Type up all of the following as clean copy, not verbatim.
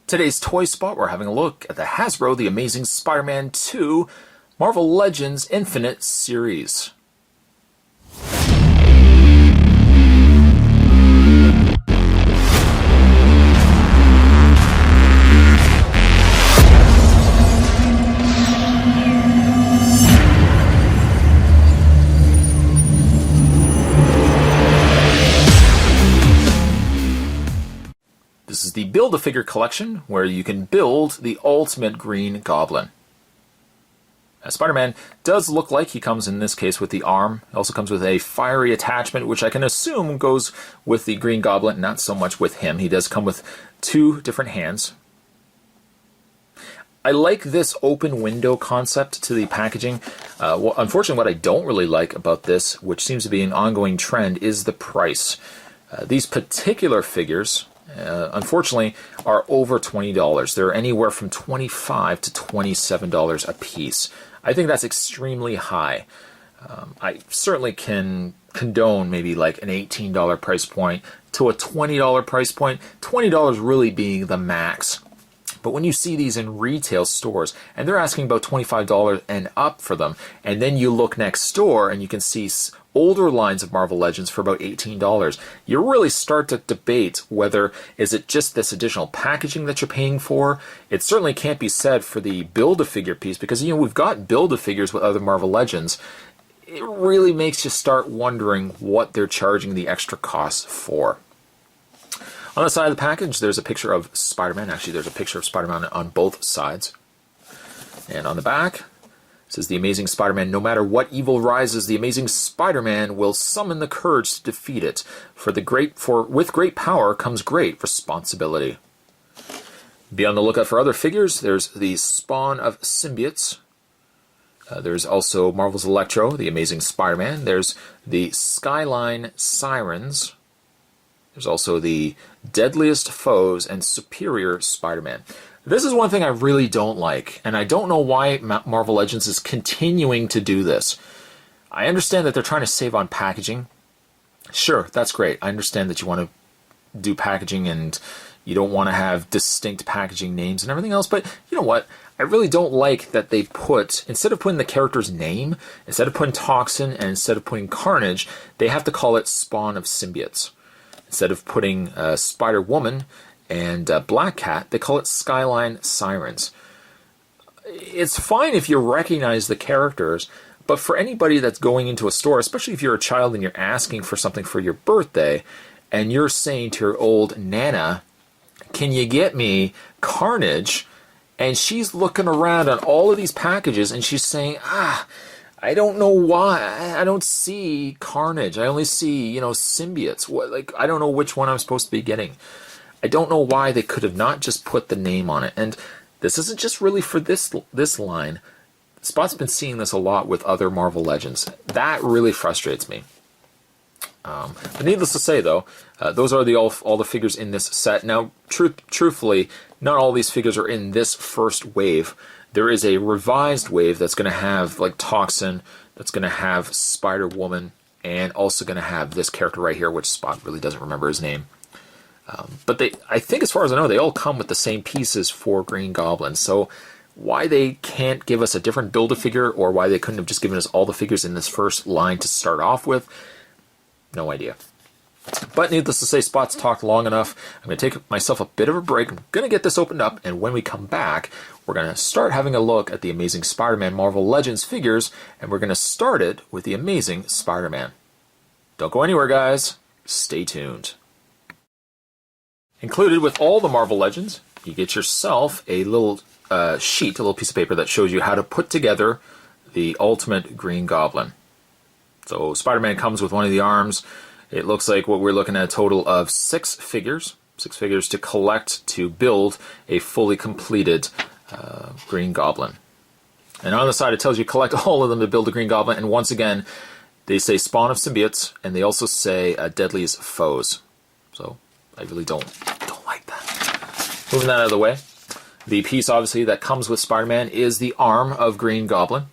Today's Toy Spot, we're having a look at the Hasbro The Amazing Spider-Man 2 Marvel Legends Infinite series. This is the Build-A-Figure collection, where you can build the ultimate Green Goblin. Spider-Man does look like he comes, in this case, with the arm. It also comes with a fiery attachment, which I can assume goes with the Green Goblin, not so much with him. He does come with two different hands. I like this open window concept to the packaging. Unfortunately, what I don't really like about this, which seems to be an ongoing trend, is the price. These particular figures, unfortunately, are over $20. They're anywhere from $25 to $27 a piece. I think that's extremely high. I certainly can condone maybe like an $18 price point to a $20 price point, $20 really being the max. But when you see these in retail stores, and they're asking about $25 and up for them, and then you look next door and you can see older lines of Marvel Legends for about $18, you really start to debate whether is it just this additional packaging that you're paying for. It certainly can't be said for the Build-A-Figure piece, because we've got Build-A-Figures with other Marvel Legends. It really makes you start wondering what they're charging the extra costs for. On the side of the package, there's a picture of Spider-Man. Actually, there's a picture of Spider-Man on both sides. And on the back, it says, "The Amazing Spider-Man, no matter what evil rises, the Amazing Spider-Man will summon the courage to defeat it. With great power comes great responsibility." Be on the lookout for other figures. There's the Spawn of Symbiotes. There's also Marvel's Electro, the Amazing Spider-Man. There's the Skyline Sirens. There's also the Deadliest Foes and Superior Spider-Man. This is one thing I really don't like, and I don't know why Marvel Legends is continuing to do this. I understand that they're trying to save on packaging. Sure, that's great. I understand that you want to do packaging and you don't want to have distinct packaging names and everything else, but you know what? I really don't like that they put, instead of putting the character's name, instead of putting Toxin, and instead of putting Carnage, they have to call it Spawn of Symbiotes. Instead of putting Spider-Woman and Black Cat, they call it Skyline Sirens. It's fine if you recognize the characters, but for anybody that's going into a store, especially if you're a child and you're asking for something for your birthday, and you're saying to your old Nana, "Can you get me Carnage?" And she's looking around on all of these packages and she's saying, I don't know why. I don't see Carnage. I only see, symbiotes. I don't know which one I'm supposed to be getting. I don't know why they could have not just put the name on it. And this isn't just really for this line. Spot's been seeing this a lot with other Marvel Legends. That really frustrates me. But needless to say, though, those are all the figures in this set. Now, truthfully, not all these figures are in this first wave. There is a revised wave that's going to have like Toxin, that's going to have Spider-Woman, and also going to have this character right here, which Spot really doesn't remember his name. But I think as far as I know, they all come with the same pieces for Green Goblin. So why they can't give us a different Build-A-Figure, or why they couldn't have just given us all the figures in this first line to start off with, no idea. But needless to say, Spot's talked long enough. I'm going to take myself a bit of a break. I'm going to get this opened up, and when we come back, we're going to start having a look at the Amazing Spider-Man Marvel Legends figures, and we're going to start it with the Amazing Spider-Man. Don't go anywhere, guys. Stay tuned. Included with all the Marvel Legends, you get yourself a little sheet, a little piece of paper that shows you how to put together the ultimate Green Goblin. So Spider-Man comes with one of the arms. It looks like what we're looking at a total of 6 figures. 6 figures to collect to build a fully completed Green Goblin. And on the side it tells you collect all of them to build a Green Goblin. And once again, they say Spawn of Symbiotes, and they also say Deadliest Foes. So I really don't like that. Moving that out of the way. The piece, obviously, that comes with Spider-Man is the arm of Green Goblin,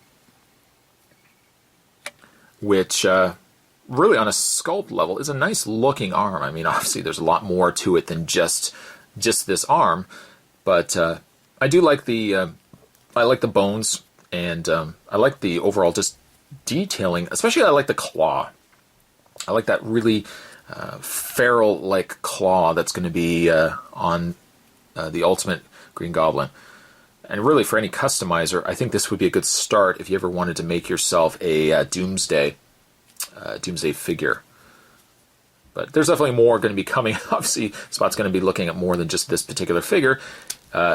which really on a sculpt level is a nice looking arm. I mean, obviously there's a lot more to it than just this arm, But I do like the bones, and I like the overall just detailing. Especially I like the claw. I like that really feral-like claw that's going to be on the Ultimate Green Goblin. And really, for any customizer, I think this would be a good start if you ever wanted to make yourself a Doomsday figure. But there's definitely more going to be coming. Obviously, Spot's going to be looking at more than just this particular figure.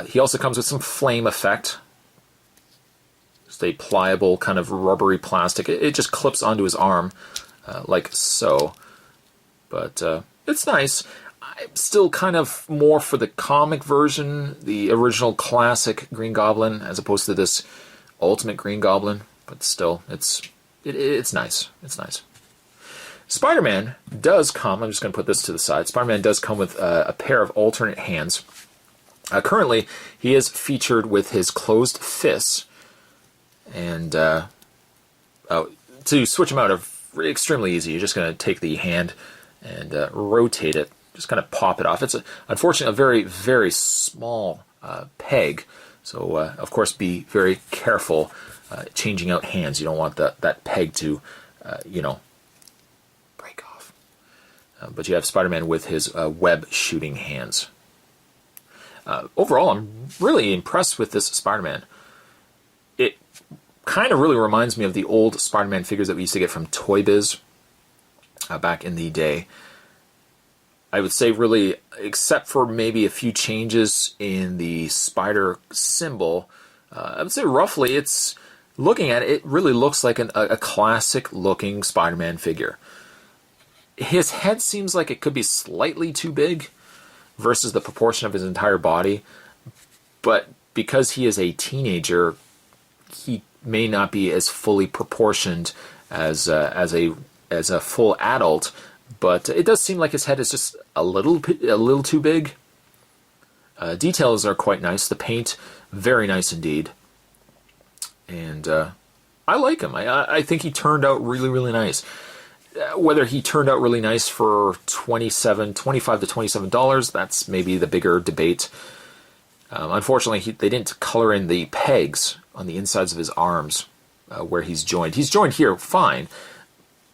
He also comes with some flame effect. Just a pliable kind of rubbery plastic. It just clips onto his arm like so. But it's nice. I'm still kind of more for the comic version, the original classic Green Goblin, as opposed to this Ultimate Green Goblin. But still, it's nice. It's nice. Spider-Man does come, I'm just going to put this to the side, Spider-Man does come with a pair of alternate hands. Currently, he is featured with his closed fists, and to switch them out are extremely easy. You're just going to take the hand and rotate it, just kind of pop it off. It's, unfortunately, a very, very small peg, so of course be very careful changing out hands. You don't want that peg to, break off. But you have Spider-Man with his web shooting hands. Overall, I'm really impressed with this Spider-Man. It kind of really reminds me of the old Spider-Man figures that we used to get from Toy Biz back in the day. I would say really, except for maybe a few changes in the spider symbol, I would say roughly it's, looking at it, it really looks like a classic looking Spider-Man figure. His head seems like it could be slightly too big versus the proportion of his entire body, but because he is a teenager, he may not be as fully proportioned as a full adult. But it does seem like his head is just a little too big. Details are quite nice. The paint, very nice indeed. And I like him. I think he turned out really, really nice. Whether he turned out really nice for $25 to $27, that's maybe the bigger debate. Unfortunately, they didn't color in the pegs on the insides of his arms where he's joined. He's joined here fine,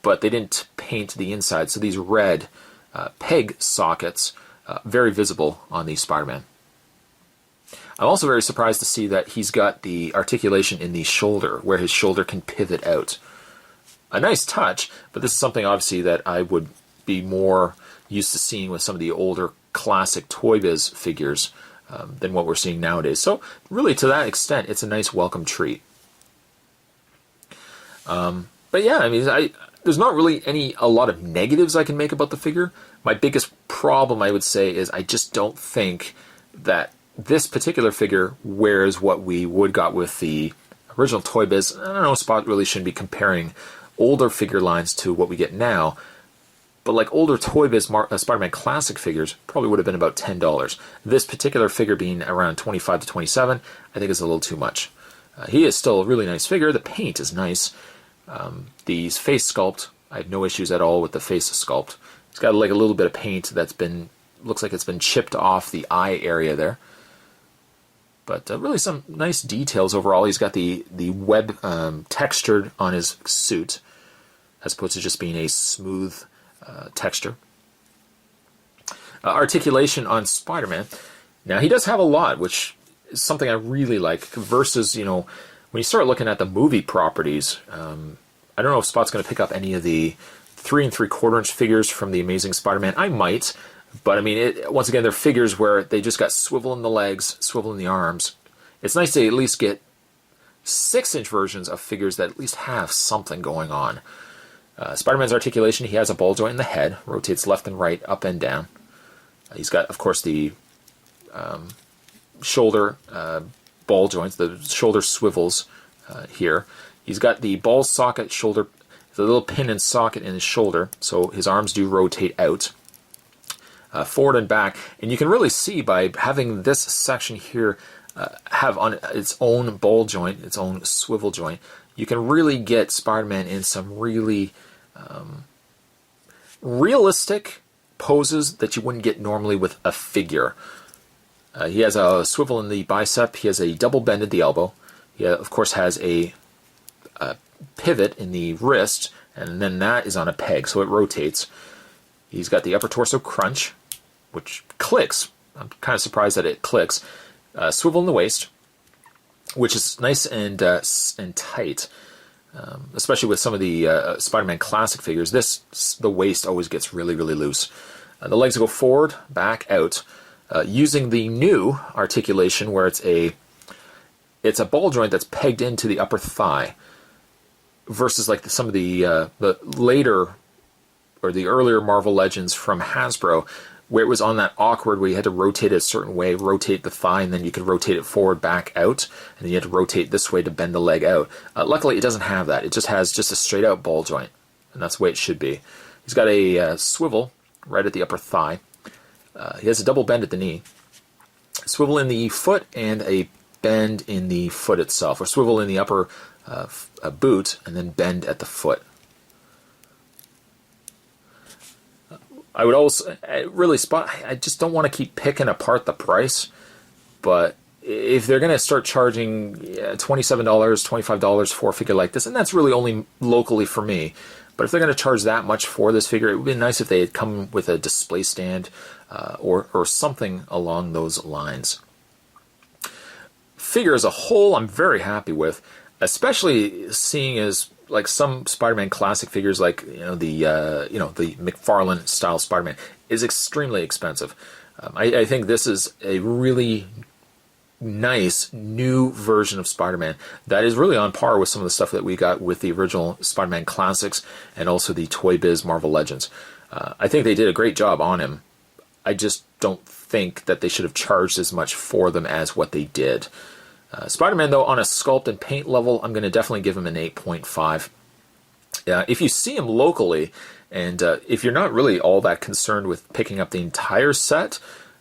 but they didn't paint the inside. So these red peg sockets, very visible on the Spider-Man. I'm also very surprised to see that he's got the articulation in the shoulder, where his shoulder can pivot out. A nice touch, but this is something obviously that I would be more used to seeing with some of the older classic Toy Biz figures than what we're seeing nowadays. So really, to that extent, it's a nice welcome treat. But yeah, I mean, there's not really a lot of negatives I can make about the figure. My biggest problem, I would say, is I just don't think that this particular figure wears what we got with the original Toy Biz. I don't know, Spot really shouldn't be comparing older figure lines to what we get now, but like older Toy Biz Spider-Man Classic figures probably would have been about $10. This particular figure being around $25 to $27, I think is a little too much. He is still a really nice figure. The paint is nice. The face sculpt, I have no issues at all with the face sculpt. It's got like a little bit of paint that's looks like it's been chipped off the eye area there. But really some nice details overall. He's got the web textured on his suit, as opposed to just being a smooth texture. Articulation on Spider-Man. Now, he does have a lot, which is something I really like, versus, when you start looking at the movie properties, I don't know if Spot's going to pick up any of the 3 3/4 inch figures from The Amazing Spider-Man. I might. But, I mean, once again, they're figures where they just got swivel in the legs, swivel in the arms. It's nice to at least get 6-inch versions of figures that at least have something going on. Spider-Man's articulation, he has a ball joint in the head, rotates left and right, up and down. He's got, of course, the shoulder ball joints, the shoulder swivels here. He's got the ball socket shoulder, the little pin and socket in his shoulder, so his arms do rotate out. Forward and back, and you can really see by having this section here have on its own ball joint, its own swivel joint, you can really get Spider-Man in some really realistic poses that you wouldn't get normally with a figure. He has a swivel in the bicep. He has a double bend at the elbow. He, of course, has a pivot in the wrist, and then that is on a peg, so it rotates. He's got the upper torso crunch, which clicks. I'm kind of surprised that it clicks. Swivel in the waist, which is nice and tight, especially with some of the Spider-Man classic figures. The waist always gets really, really loose. The legs go forward, back, out, using the new articulation where it's a ball joint that's pegged into the upper thigh, versus like some of the later or the earlier Marvel Legends from Hasbro, where it was on that awkward where you had to rotate it a certain way, rotate the thigh, and then you could rotate it forward, back, out, and then you had to rotate this way to bend the leg out. Luckily, it doesn't have that. It just has just a straight-out ball joint, and that's the way it should be. He's got a swivel right at the upper thigh. He has a double bend at the knee, swivel in the foot, and a bend in the foot itself, or swivel in the upper boot, and then bend at the foot. I would also I just don't want to keep picking apart the price, but if they're going to start charging $27, $25 for a figure like this, and that's really only locally for me, but if they're going to charge that much for this figure, it would be nice if they had come with a display stand or something along those lines. Figure as a whole, I'm very happy with, especially seeing as like some Spider-Man classic figures, like the McFarlane style Spider-Man, is extremely expensive. I think this is a really nice new version of Spider-Man that is really on par with some of the stuff that we got with the original Spider-Man classics and also the Toy Biz Marvel Legends. I think they did a great job on him. I just don't think that they should have charged as much for them as what they did. Spider-Man, though, on a sculpt and paint level, I'm going to definitely give him an 8.5. If you see him locally, and if you're not really all that concerned with picking up the entire set,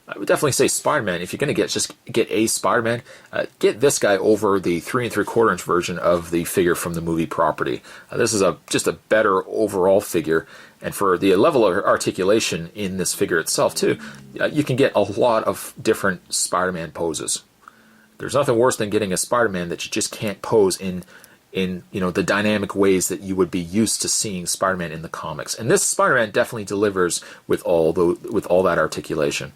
I would definitely say Spider-Man. If you're going to just get a Spider-Man, get this guy over the 3 3/4 inch version of the figure from the movie property. This is just a better overall figure, and for the level of articulation in this figure itself, too, you can get a lot of different Spider-Man poses. There's nothing worse than getting a Spider-Man that you just can't pose in the dynamic ways that you would be used to seeing Spider-Man in the comics. And this Spider-Man definitely delivers with all that articulation.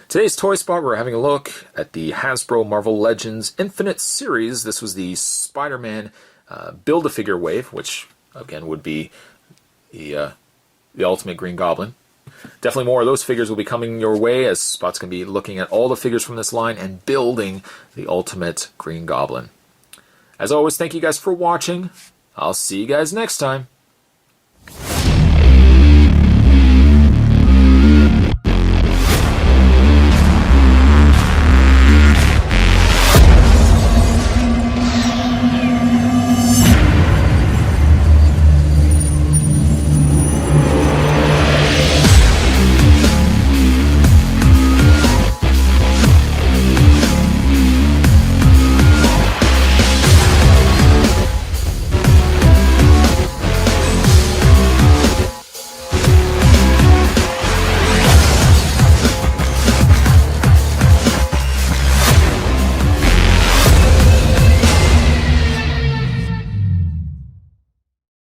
Today's Toy Spot, we're having a look at the Hasbro Marvel Legends Infinite Series. This was the Spider-Man Build-A-Figure wave, which again would be the Ultimate Green Goblin. Definitely more of those figures will be coming your way, as Spot's going to be looking at all the figures from this line and building the Ultimate Green Goblin. As always, thank you guys for watching. I'll see you guys next time.